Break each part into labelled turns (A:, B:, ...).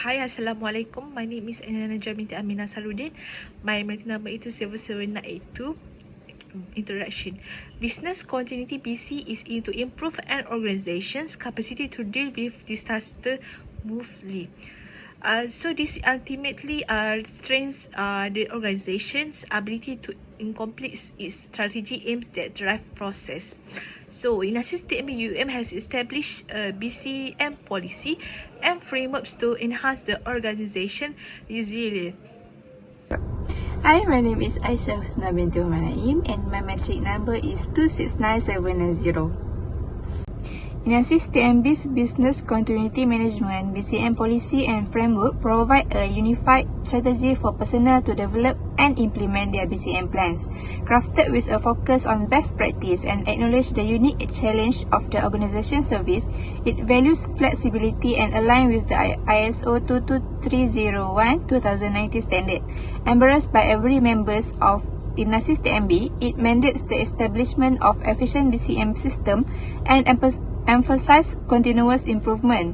A: Hi, Assalamualaikum. My name is Inasis binti Aminah Sarudin. My emergency number is 27782. Introduction. Business continuity BC is to improve an organization's capacity to deal with disaster smoothly. So this ultimately strengthens the organization's ability to complete its strategy aims that drive process. So Inasis TMUM has established a BCM policy and frameworks to enhance the organization resilience.
B: Hi, my name is Aisyah Husna binti Naim and my metric number is 269790. Inasis TMB's Business Continuity Management (BCM) policy and framework provide a unified strategy for personnel to develop and implement their BCM plans. Crafted with a focus on best practice and acknowledge the unique challenge of the organization service, it values flexibility and align with the ISO 22301-2019 standard. Embraced by every members of Inasis TMB, it mandates the establishment of efficient BCM system and emphasize continuous improvement.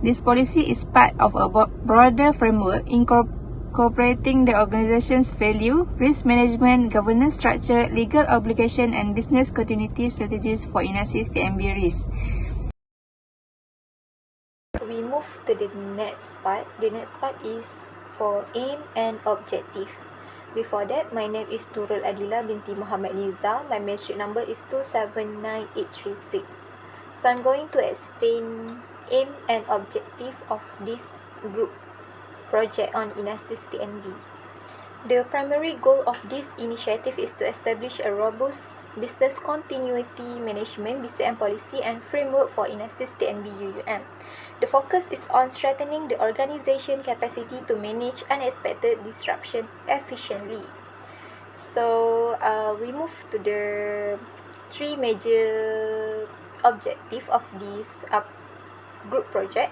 B: This policy is part of a broader framework incorporating the organization's value, risk management, governance structure, legal obligation, and business continuity strategies for Inasis TMB risk.
C: We move to the next part. The next part is for aim and objective. Before that, my name is Nurul Adila binti Muhammad Niza. My metric number is 279836. So I'm going to explain aim and objective of this group project on Inasis TNB. The primary goal of this initiative is to establish a robust business continuity management (BCM) policy and framework for Inasis TNB UUM. The focus is on strengthening the organization capacity to manage unexpected disruption efficiently. So we move to the three major objectives of this group project.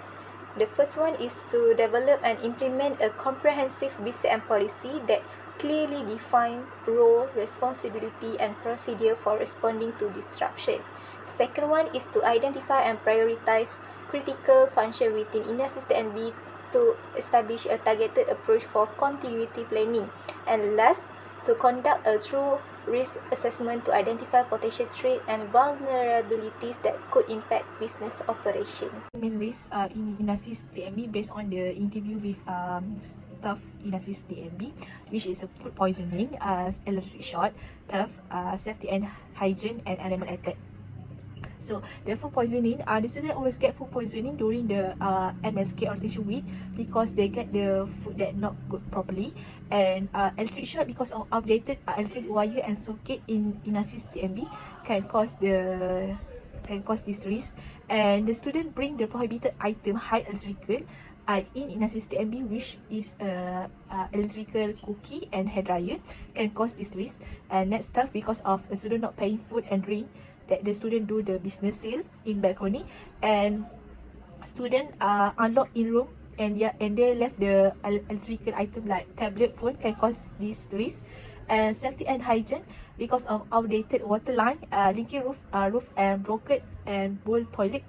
C: The first one is to develop and implement a comprehensive BCM policy that clearly defines role, responsibility, and procedure for responding to disruption. Second one is to identify and prioritize critical function within Inasis TNB to establish a targeted approach for continuity planning. And last, to conduct a true risk assessment to identify potential threats and vulnerabilities that could impact business operation.
A: Main risk in Inasis TMB based on the interview with staff Inasis TMB, which is food poisoning, electric short, theft, safety and hygiene, and animal attack. So the food poisoning, the student always get food poisoning during the MSK orientation week because they get the food that not good properly, and electric short because of outdated electric wire and socket in Inasis TMB can cause this risk. And the student bring the prohibited item high electrical in Inasis TMB, which is electrical cookie and hair dryer, can cause this risk. And next stuff, because of the student not paying food and drink, that the student do the business sale in balcony, and student unlock in room, and they left the electrical item like tablet, phone, can cause this risk. And safety and hygiene because of outdated water line, leaking roof and broken and bowl toilet,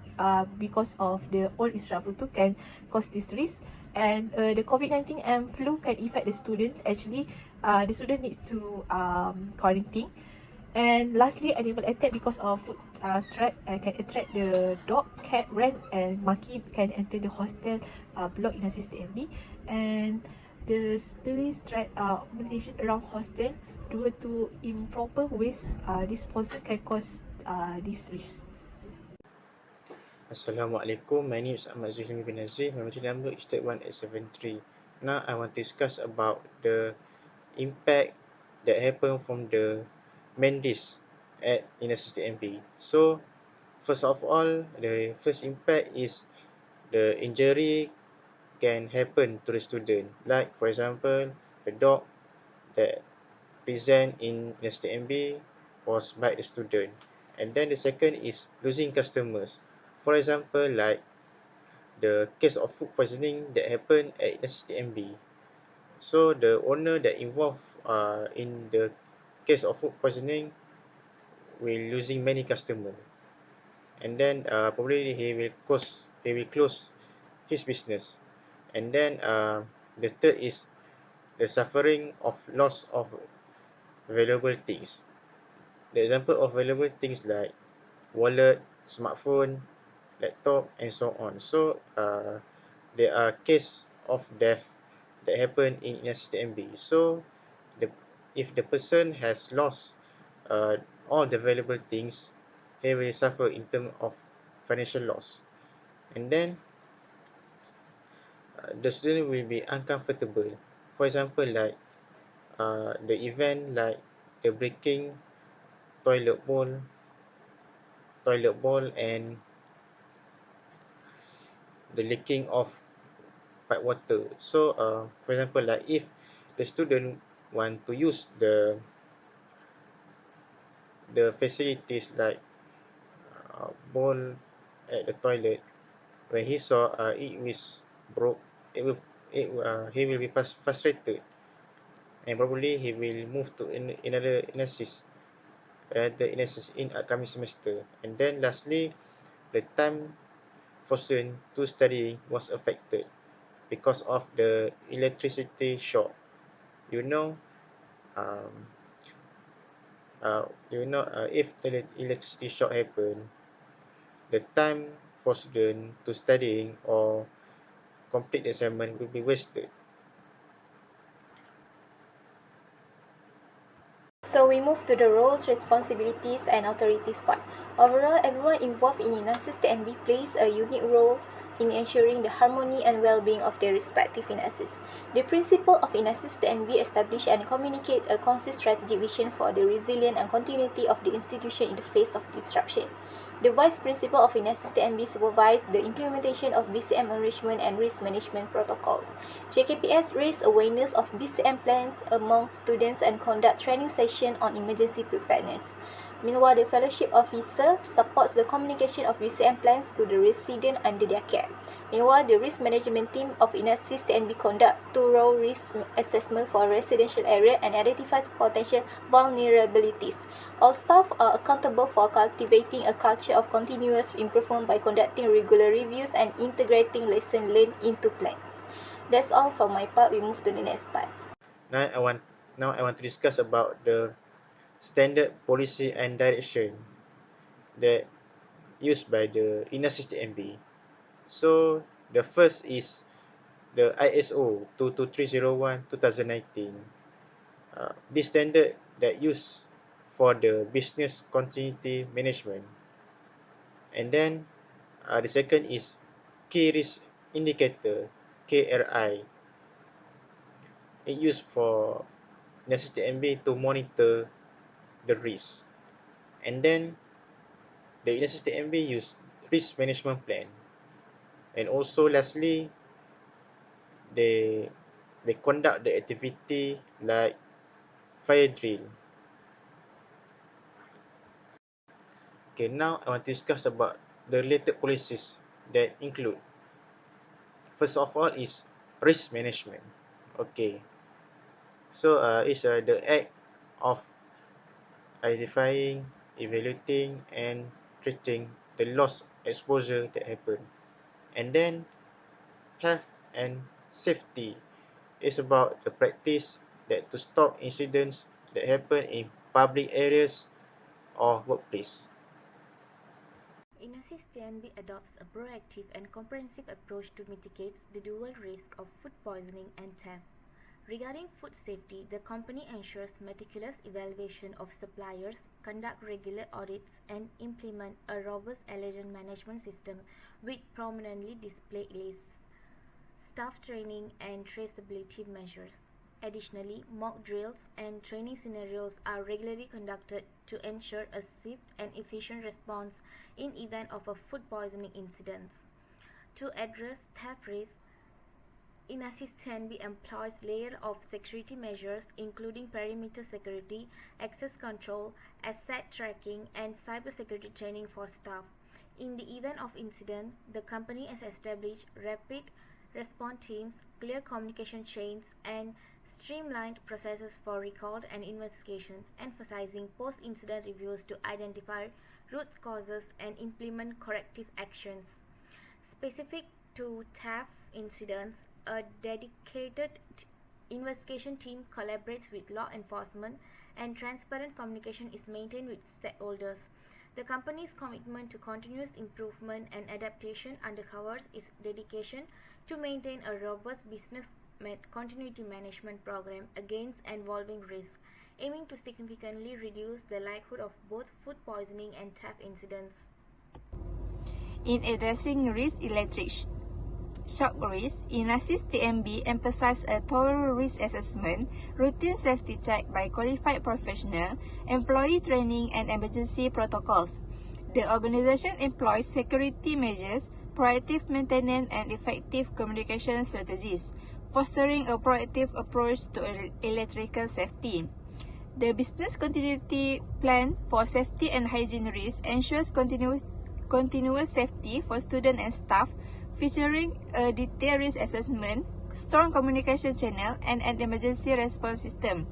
A: because of the old infrastructure can cause this risk. And the COVID-19 and flu can affect the student. Actually, the student needs to quarantine. And lastly, animal attack because of food strap can attract the dog, cat, rat, and monkey can enter the hostel block in Inasis TMB. And the police strap accommodation around hostel due to improper waste disposal can cause this risk.
D: Assalamualaikum. My name is Ahmad Zuhri bin Nazir. My metric number is 1873. Now I want to discuss about the impact that happen from the main risk at Inasis TMB. So first of all, the first impact is the injury can happen to the student. Like for example, the dog that present in Inasis TMB was bite the student. And then the second is losing customers. For example, like the case of food poisoning that happened at Inasis TMB. So the owner that involved in the case of food poisoning will losing many customers, and then probably he will close his business. And then the third is the suffering of loss of valuable things. The example of valuable things like wallet, smartphone, laptop, and so on. So there are case of death that happen in Inasis TMB. So the if the person has lost uh, all the valuable things, he will suffer in terms of financial loss. And then the student will be uncomfortable. For example, like the event like the breaking toilet bowl, and the leaking of pipe water. So, for example, like if the student want to use the facilities like bowl at the toilet, when he saw it was broke, it will he will be frustrated, and probably he will move to another analysis in upcoming semester. And then lastly, the time for student to study was affected because of the electricity shock. You know, um, if the electricity shock happen, the time for student to studying or complete the assignment will be wasted.
C: So we move to the roles, responsibilities, and authorities part. Overall, everyone involved in Inasis TNB plays a unique role in ensuring the harmony and well-being of their respective Inasis. The principle of Inasis TNB establish and communicate a consistent strategic vision for the resilience and continuity of the institution in the face of disruption. The Vice Principal of Inasis TNB supervised the implementation of BCM arrangement and risk management protocols. JKPS raised awareness of BCM plans among students and conduct training sessions on emergency preparedness. Meanwhile, the Fellowship Officer supports the communication of BCM plans to the residents under their care. Meanwhile, the risk management team of Inasis TNB conduct thorough risk assessment for residential area and identifies potential vulnerabilities. All staff are accountable for cultivating a culture of continuous improvement by conducting regular reviews and integrating lessons learned into plans. That's all for my part. We move to the next part.
D: Now I want now I want to discuss about the standard policy and direction that used by the Inasis TMB. So the first is the ISO 22301-2019. This standard that used for the business continuity management. And then the second is key risk indicator, KRI. It used for Inasis TMB to monitor the risk. And then the Inasis TMB use risk management plan. And also lastly, they they conduct the activity like fire drill. Okay, now I want to discuss about the related policies that include. First of all is risk management. Okay, so it's the act of identifying, evaluating, and treating the loss exposure that happen. And then health and safety is about the practice that to stop incidents that happen in public areas or workplace.
E: Inasis TNB adopts a proactive and comprehensive approach to mitigate the dual risk of food poisoning and theft. Regarding food safety, the company ensures meticulous evaluation of suppliers, conduct regular audits, and implement a robust allergen management system with prominently displayed lists, staff training, and traceability measures. Additionally, mock drills and training scenarios are regularly conducted to ensure a swift and efficient response in event of a food poisoning incident. To address theft risk, Inasis TNB employs layers of security measures including perimeter security, access control, asset tracking, and cybersecurity training for staff. In the event of incident, the company has established rapid response teams, clear communication chains, and streamlined processes for record and investigation, emphasizing post-incident reviews to identify root causes and implement corrective actions. Specific to theft incidents, a dedicated investigation team collaborates with law enforcement, and transparent communication is maintained with stakeholders. The company's commitment to continuous improvement and adaptation underscores its dedication to maintain a robust business continuity management program against evolving risks, aiming to significantly reduce the likelihood of both food poisoning and theft incidents.
B: In addressing electric shock risk, Inasis TMB emphasizes a thorough risk assessment, routine safety check by qualified professionals, employee training, and emergency protocols. The organization employs security measures, proactive maintenance, and effective communication strategies, fostering a proactive approach to electrical safety. The business continuity plan for safety and hygiene risk ensures continuous safety for students and staff, featuring a detailed risk assessment, strong communication channel, and an emergency response system.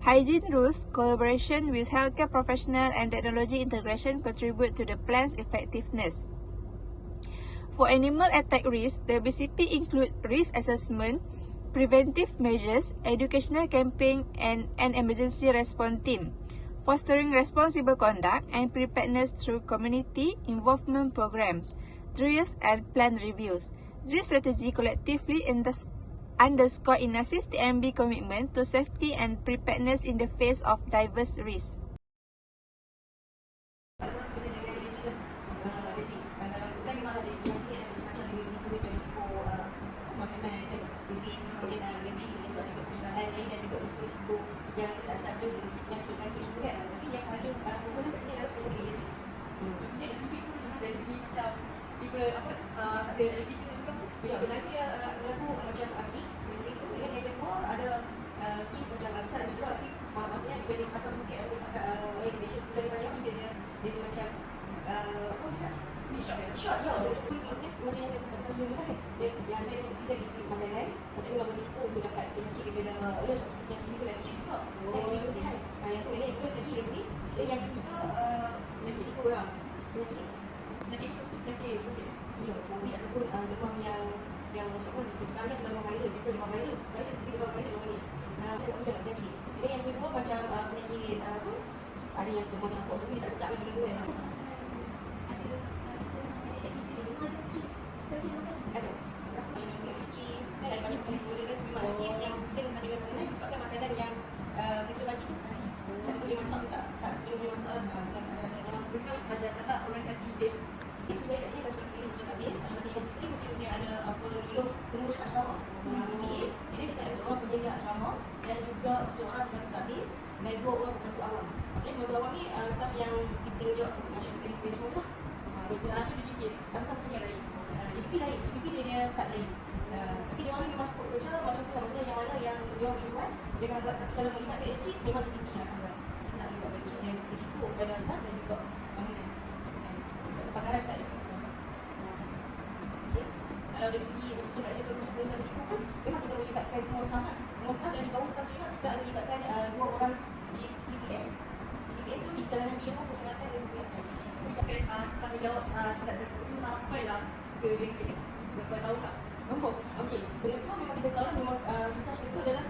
B: Hygiene rules, collaboration with healthcare professionals, and technology integration contribute to the plan's effectiveness. For animal attack risk, the BCP include risk assessment, preventive measures, educational campaign, and an emergency response team, fostering responsible conduct and preparedness through community involvement programs, drills, and plan reviews. This strategy collectively underscore Inasis TMB commitment to safety and preparedness in the face of diverse risks.
F: Selagi dia berlaku macam arti, itu dengan yang kedua ada kes macam tak nak cakap tapi maksudnya dia dari pasal sukit lain station dari banyak juga dia macam apa cakap short ya maksudnya macam yang saya katakan sebelum ni kan yang saya kita di sini pandai lain maksudnya memang berisiko untuk dapat penyakit daripada oleh sebab penyakit juga dan isu juga dan risiko sihat yang tu yang kedua tadi dan yang ketiga risiko lah penyakit ya, COVID ataupun demam yang maksudnya sekarang demam virus, demam virus demam ni sebab dia penyakit. Dan yang kedua macam penyakit apa? Ada yang demam campur tapi tak sedap benda tu kan. Ada. Macam miskin, kan ada banyak penyakit kan memang ada kes yang sering dengan lain sebabkan makanan yang kita bagi tu nasi. Dan tu dia masak tak sebelum dia masak kadang-kadang sekarang ada tak organisasi dia. Itu saya kat sini dah sebab sini mungkin dia ada pengurus asrama jadi kita ada seorang penjaga asrama dan juga seorang penjaga takdir dan dua orang pembantu awam. Maksudnya pembantu awam ni staf yang ditunjuk macam PDP semua lah satu DDP bukan punya lain DDP lain, DDP dia tak lain tapi dia orang ni masuk kerja macam tu maksudnya yang mana yang dia orang buat dia akan buat tapi kalau melibatkan elektrik memang DDP yang akan buat kita nak melibatkan yang risiko pada staff dan juga bangunan kepakaran tak ada. Kalau dari segi cakap dia pengurusan risiko pun memang kita melibatkan semua staf dan di bawah staf juga kita ada melibatkan dua orang GPS tu di dalam bidang kesihatan dan kesihatan. Tanggungjawab staf itu sampailah ke GPS berapa tahun tak? Okey, benda tu memang kita tahu memang tugas itu adalah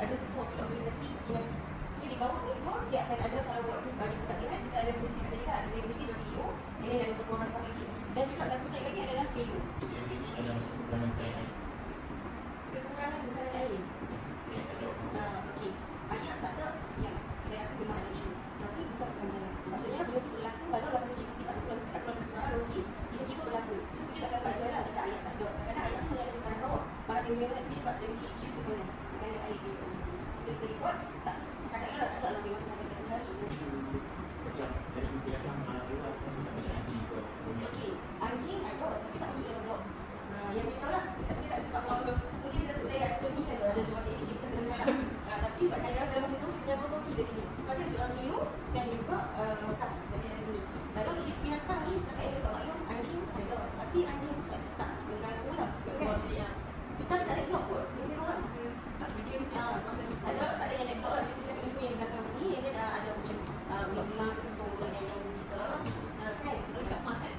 F: ada ketua organisasi Inasis. So di bawah itu dia akan ada kalau waktu bagi pertandingan kita ada mesti cakap tadi ada saya sendiri sebagai EO ini ada ketua staf lagi dan juga satu saya lagi adalah PU. Yang ini ada masuk kekurangan air. Kekurangan bukan air. Okey. Air tak ada. Ya, saya rasa memang ada isu. Tapi bukan jalan. Maksudnya benda tu berlaku kalau lakukan JPP tak keluar sekarang notis tiba-tiba berlaku. So kita tak akan ada cakap ayat tak ada. Kerana ayat tu ada pada sawah. Maka saya sebenarnya nanti sebab dari segi isu kekurangan. Bukan air dia. Jadi kita buat tak setakat tak ada lah memang sampai satu hari. Macam dari binatang lewat macam anjing ke. Okey, anjing ada tapi tak masuk dalam blok. Yang saya tahu lah, saya tak sebab kalau mungkin saya ada tulis ada sebuah teknik saya kena cakap. Tapi sebab saya dalam masa itu saya punya fotokopi di sini. Sebab dia seorang Milo dan juga staff dari sini. Dalam isu binatang ni setakat saya tak maklum anjing ada tapi anjing tak mengganggu lah. Kita tak ada blok pun. Ini saya faham. Tak video ada tak ada yang ada blok lah. Saya cakap info yang belakang sini dia ada macam blok-blok yang bisa kan selalu kat emas kan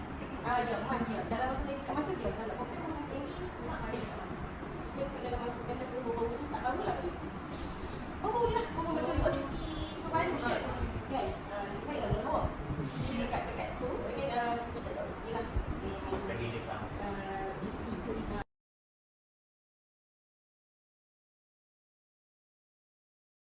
F: ya emas dia dalam masa saya kat emas tu dia kalau kopi emas ini nak ada kat emas dia dalam melakukan dan seluruh bau tu tak tahu lah tadi. Bau dia nak